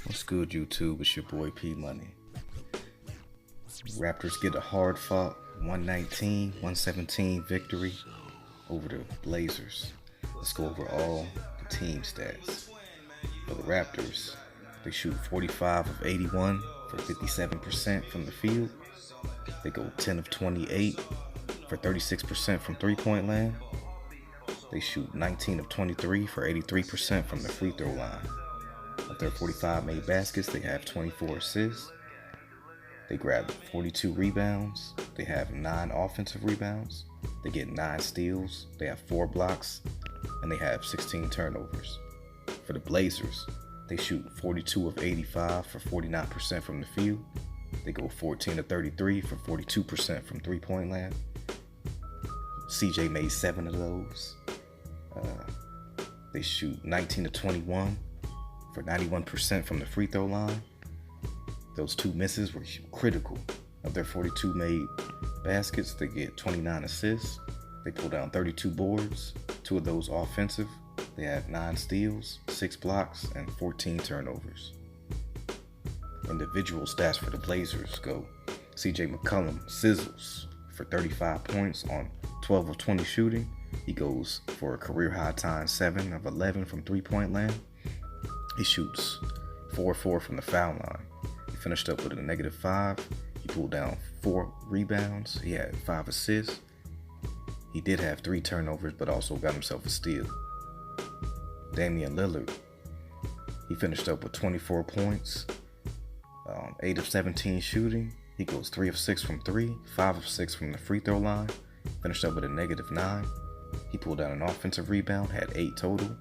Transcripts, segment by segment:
What's good, YouTube? It's your boy P Money. Raptors get a hard-fought 119-117 victory over the Blazers. Let's go over all the team stats. For the Raptors, they shoot 45 of 81 for 57% from the field. They go 10 of 28 for 36% from three-point land. They shoot 19 of 23 for 83% from the free throw line. Of their 45 made baskets, they have 24 assists. They grab 42 rebounds. They have 9 offensive rebounds. They get 9 steals. They have 4 blocks. And they have 16 turnovers. For the Blazers, they shoot 42 of 85 for 49% from the field. They go 14 of 33 for 42% from three-point land. CJ made 7 of those. They shoot 19 of 21 for 91% from the free throw line. Those 2 misses were critical. Of their 42 made baskets, they get 29 assists. They pull down 32 boards, 2 of those offensive. They have 9 steals, 6 blocks, and 14 turnovers. Individual stats for the Blazers go: CJ McCollum sizzles for 35 points on 12 of 20 shooting. He goes for a career high time 7 of 11 from three-point land. He shoots 4-4 from the foul line. He finished up with a -5. He pulled down 4 rebounds. He had 5 assists. He did have 3 turnovers, but also got himself a steal. Damian Lillard, he finished up with 24 points, 8 of 17 shooting. He goes 3 of 6 from 3, 5 of 6 from the free throw line. Finished up with a -9. He pulled down an offensive rebound, had 8 total.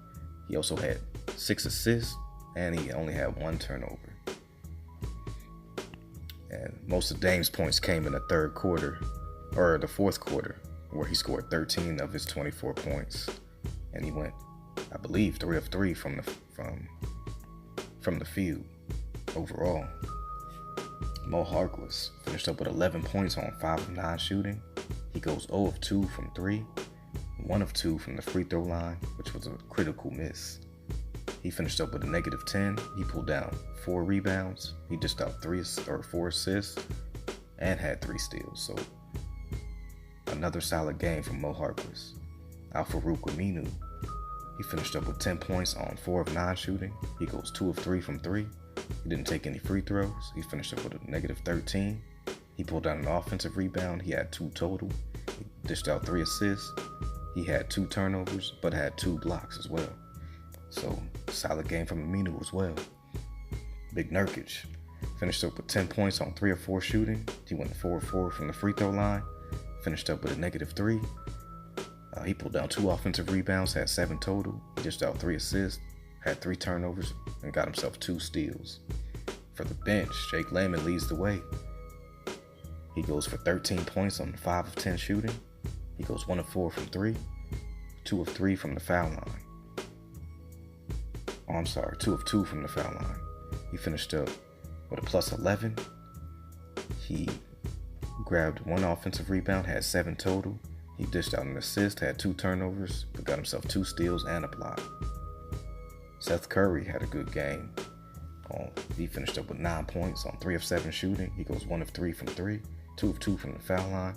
He also had 6 assists, and he only had 1 turnover. And most of Dame's points came in the third quarter, or the fourth quarter, where he scored 13 of his 24 points. And he went, I believe, 3 of 3 from the field overall. Mo Harkless finished up with 11 points on 5 of 9 shooting. He goes 0 of 2 from 3, 1 of 2 from the free throw line, which was a critical miss. He finished up with a -10. He pulled down 4 rebounds. He dished out 4 assists and had 3 steals. So another solid game from Mo Harkless. Al-Farouq Aminu, he finished up with 10 points on 4 of 9 shooting. He goes 2 of 3 from 3. He didn't take any free throws. He finished up with a -13. He pulled down an offensive rebound. He had 2 total. He dished out 3 assists. He had 2 turnovers, but had 2 blocks as well. So, solid game from Aminu as well. Big Nurkic finished up with 10 points on 3 of 4 shooting. He went 4 of 4 from the free throw line. Finished up with a -3. He pulled down 2 offensive rebounds, had 7 total. He dished out 3 assists, had 3 turnovers, and got himself 2 steals. For the bench, Jake Layman leads the way. He goes for 13 points on 5 of 10 shooting. He goes 1 of 4 from 3, 2 of 3 from the foul line. 2 of 2 from the foul line. He finished up with a +11. He grabbed 1 offensive rebound, had 7 total. He dished out an assist, had 2 turnovers, but got himself 2 steals and a block. Seth Curry had a good game. He finished up with 9 points on 3 of 7 shooting. He goes 1 of 3 from 3, 2 of 2 from the foul line.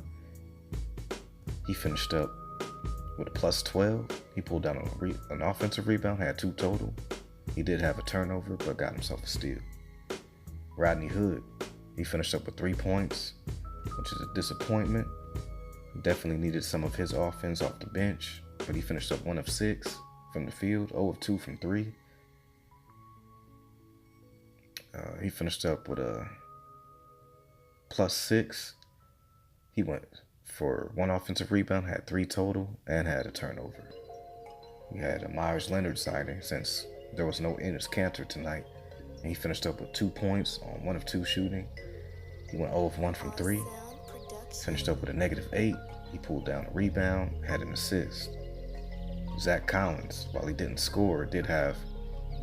He finished up with a +12. He pulled down an offensive rebound, had 2 total. He did have a turnover, but got himself a steal. Rodney Hood, he finished up with 3 points, which is a disappointment. Definitely needed some of his offense off the bench, but he finished up 1 of 6 from the field, 0 of 2 from 3. He finished up with a +6. He went for 1 offensive rebound, had 3 total, and had a turnover. We had a Myers Leonard signing since there was no Enes Kanter tonight, and he finished up with 2 points on 1 of 2 shooting. He went 0 of 1 from 3, finished up with a -8. He pulled down a rebound, had an assist. Zach Collins, while he didn't score, did have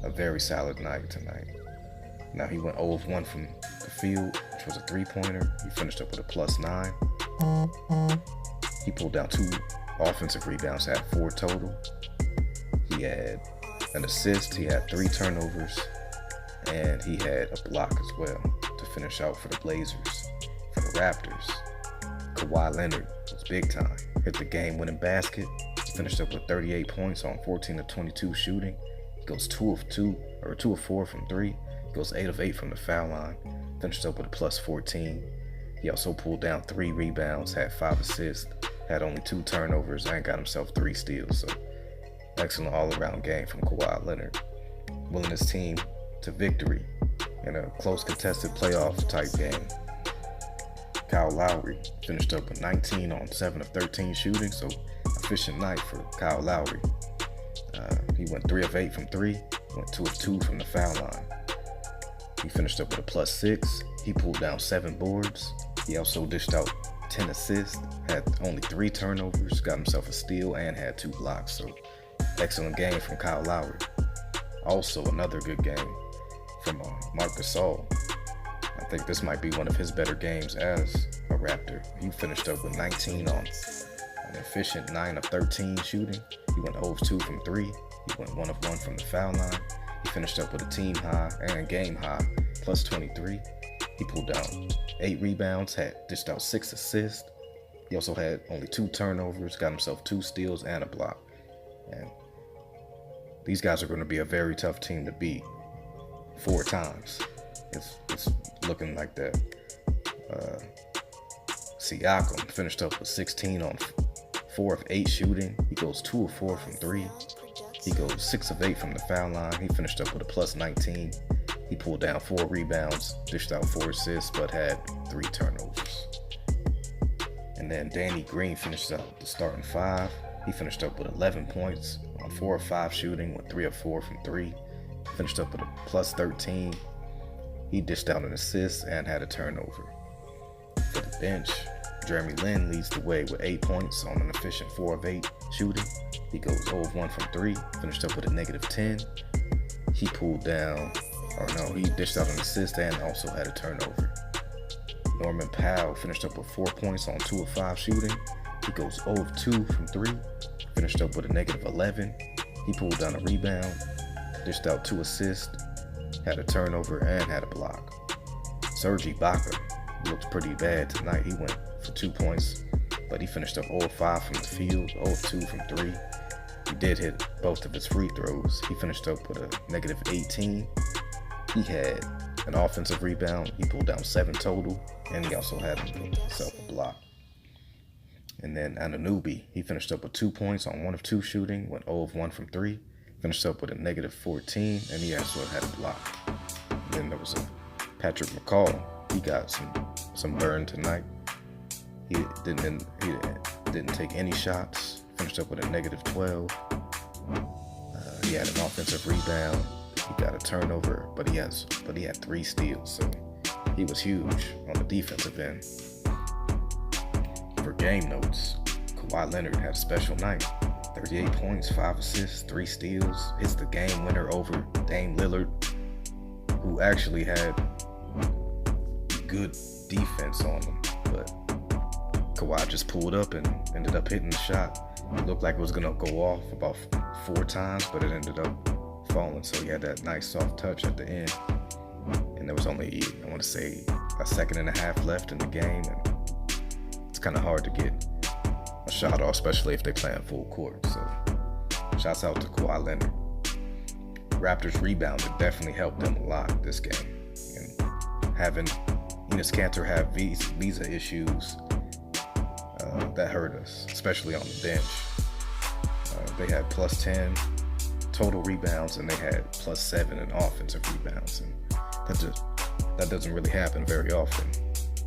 a very solid night tonight. Now he went 0 of 1 from the field, which was a 3-pointer. He finished up with a +9. He pulled down 2 offensive rebounds, had 4 total. He had an assist, he had 3 turnovers, and he had a block as well to finish out for the Blazers. For the Raptors, Kawhi Leonard was big time. Hit the game-winning basket. He finished up with 38 points on 14 of 22 shooting. He goes 2 of 4 from 3. He goes 8 of 8 from the foul line. Finished up with a plus 14. He also pulled down 3 rebounds, had 5 assists, had only 2 turnovers, and got himself 3 steals. So excellent all-around game from Kawhi Leonard, willing his team to victory in a close contested playoff type game. Kyle Lowry finished up with 19 on 7 of 13 shooting, so efficient night for Kyle Lowry. He went 3 of 8 from 3, went 2 of 2 from the foul line. He finished up with a plus 6. He pulled down 7 boards. He also dished out 10 assists, had only 3 turnovers, got himself a steal, and had 2 blocks. So excellent game from Kyle Lowry. Also another good game from Marc Gasol. I think this might be one of his better games as a Raptor. He finished up with 19 on an efficient 9 of 13 shooting. He went 0 of 2 from 3. He went 1 of 1 from the foul line. He finished up with a team high and game high, plus 23. He pulled down 8 rebounds, had dished out 6 assists. He also had only 2 turnovers, got himself 2 steals and a block. And these guys are going to be a very tough team to beat 4 times. It's looking like that. Siakam finished up with 16 on 4 of 8 shooting. He goes 2 of 4 from 3. He goes 6 of 8 from the foul line. He finished up with a plus 19. He pulled down 4 rebounds, dished out 4 assists, but had 3 turnovers. And then Danny Green finished out the starting 5. He finished up with 11 points on 4 of 5 shooting, went 3 of 4 from 3. Finished up with a plus 13. He dished out an assist and had a turnover. For the bench, Jeremy Lin leads the way with 8 points on an efficient 4 of 8 shooting. He goes 0 of 1 from 3, finished up with a negative 10. He he dished out an assist and also had a turnover. Norman Powell finished up with 4 points on 2 of 5 shooting. He goes 0 of 2 from 3, finished up with a negative 11. He pulled down a rebound, dished out 2 assists, had a turnover, and had a block. Serge Ibaka looked pretty bad tonight. He went for 2 points, but he finished up 0 of 5 from the field, 0 of 2 from 3. He did hit both of his free throws. He finished up with a negative 18. He had an offensive rebound. He pulled down 7 total, and he also had himself a block. And then Anunoby, he finished up with 2 points on 1 of 2 shooting, went 0 of 1 from 3, finished up with a negative 14, and he also had a block. And then there was Patrick McCollum. He got some burn tonight. He didn't take any shots. Finished up with a negative 12. He had an offensive rebound. He got a turnover, but he had 3 steals. So he was huge on the defensive end. For game notes, Kawhi Leonard had a special night. 38 points, 5 assists, 3 steals. Hits the game winner over Dame Lillard, who actually had good defense on him, but Kawhi just pulled up and ended up hitting the shot. It looked like it was gonna go off about 4 times, but it ended up falling. So he had that nice soft touch at the end. And there was only, I want to say, a second and a half left in the game, and it's kind of hard to get a shot off, especially if they play in full court. So shouts out to Kawhi Leonard. Raptors rebounded definitely helped them a lot this game. And having Enes Kanter have visa issues, that hurt us, especially on the bench. They had plus 10 total rebounds, and they had plus 7 in offensive rebounds, and that doesn't really happen very often.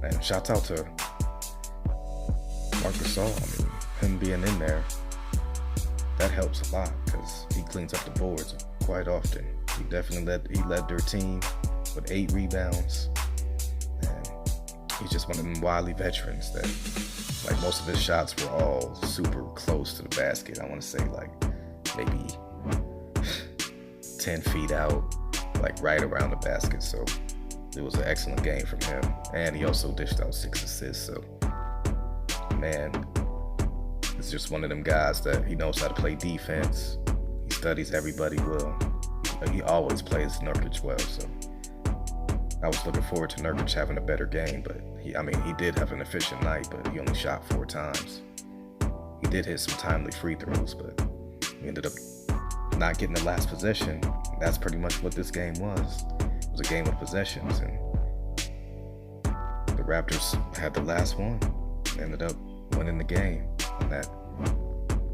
And shout out to Marc Gasol. I mean, him being in there, that helps a lot because he cleans up the boards quite often. He definitely led their team with 8 rebounds, and he's just one of them wily veterans that, like, most of his shots were all super close to the basket. I want to say like maybe 10 feet out, like right around the basket. So it was an excellent game from him. And he also dished out 6 assists. So, man, it's just one of them guys that he knows how to play defense. He studies everybody well. He always plays Nurkic well, so I was looking forward to Nurkic having a better game, but he did have an efficient night, but he only shot 4 times. He did hit some timely free throws, but he ended up not getting the last possession. That's pretty much what this game was. It was a game of possessions, and the Raptors had the last one. Ended up winning the game on that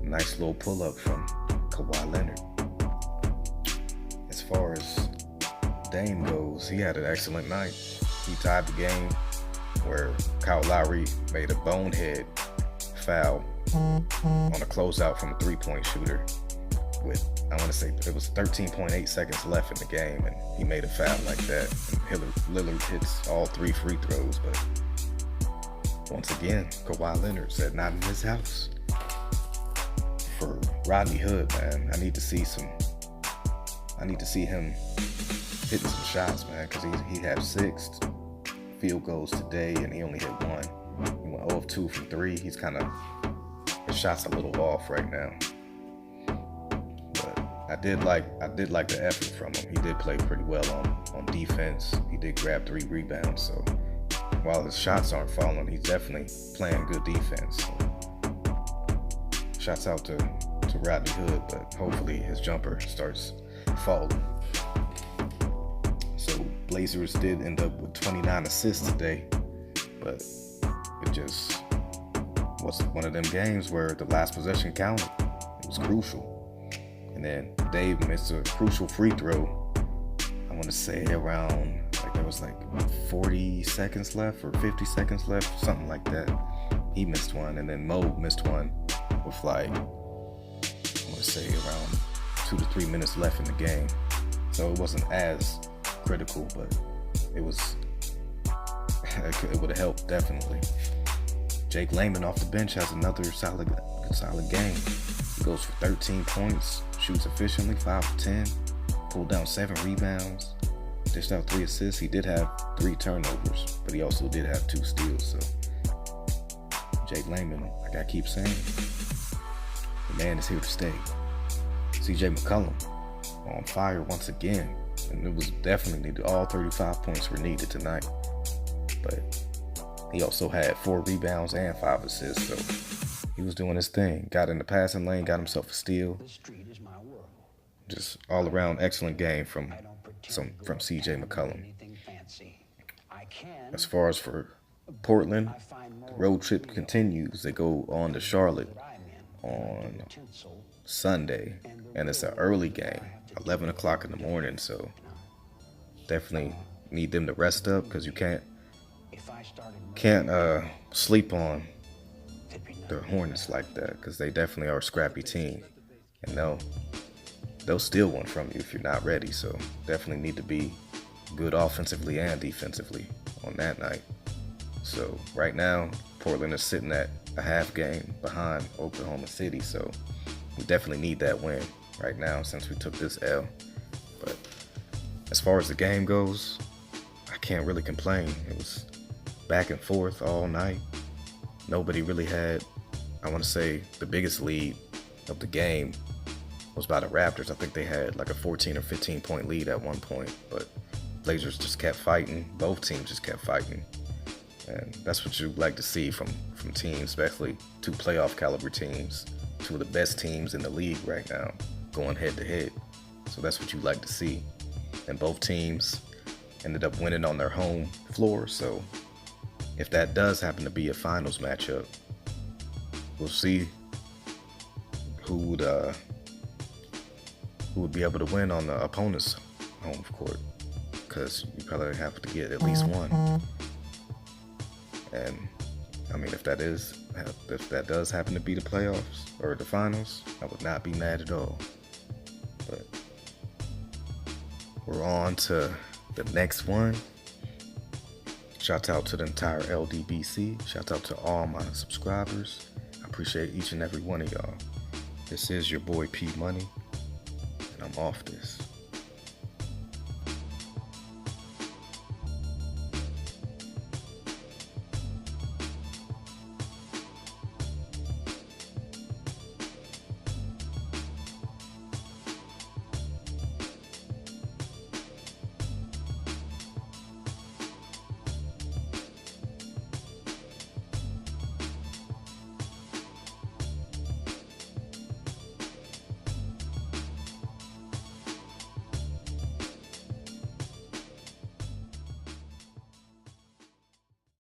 nice little pull-up from Kawhi Leonard. As far as Dame goes, he had an excellent night. He tied the game where Kyle Lowry made a bonehead foul on a closeout from a three-point shooter with, I want to say it was 13.8 seconds left in the game, and he made a foul like that. And Lillard hits all 3 free throws, but once again, Kawhi Leonard said not in his house. For Rodney Hood, man, I need to see him hitting some shots, man, because he had 6 field goals today, and he only hit 1. He went 0 of 2 from 3. His shot's a little off right now. But I did like the effort from him. He did play pretty well on defense. He did grab 3 rebounds, so while his shots aren't falling, he's definitely playing good defense. So shouts out to Rodney Hood, but hopefully his jumper starts falling. So Blazers did end up with 29 assists today, but it just was one of them games where the last possession counted. It was crucial. And then Dave missed a crucial free throw. I want to say around, there was 40 seconds left or 50 seconds left, something like that. He missed one, and then Mo missed one with I want to say around 2 to 3 minutes left in the game. So it wasn't as critical, but it would have helped definitely. Jake Layman off the bench has another solid game. He goes for 13 points, shoots efficiently, 5 of 10, pulled down 7 rebounds, dished out 3 assists. He did have 3 turnovers, but he also did have 2 steals. So Jake Layman, like I keep saying, the man is here to stay. CJ McCollum on fire once again, and it was definitely needed. All 35 points were needed tonight, but he also had 4 rebounds and 5 assists, so he was doing his thing. Got in the passing lane, got himself a steal. Just all around excellent game from CJ McCollum. As far as for Portland, the road trip continues. They go on to Charlotte on Sunday, and it's an early game, 11 o'clock in the morning, so definitely need them to rest up, because you can't sleep on the Hornets like that, because they definitely are a scrappy team, and they'll steal one from you if you're not ready. So definitely need to be good offensively and defensively on that night. So right now, Portland is sitting at a half game behind Oklahoma City, so we definitely need that win right now since we took this L. But as far as the game goes, I can't really complain. It was back and forth all night. Nobody really had, I want to say, the biggest lead of the game was by the Raptors. I think they had a 14 or 15 point lead at one point, but Blazers just kept fighting. Both teams just kept fighting. And that's what you like to see from teams, especially 2 playoff caliber teams, 2 of the best teams in the league right now, going head to head. So that's what you like to see. And both teams ended up winning on their home floor. So if that does happen to be a finals matchup, we'll see who would be able to win on the opponent's home court, because you probably have to get at least one. And if that does happen to be the playoffs or the finals, I would not be mad at all. But we're on to the next one. Shout out to the entire LDBC. Shout out to all my subscribers. I appreciate each and every one of y'all. This is your boy P Money, and I'm off this.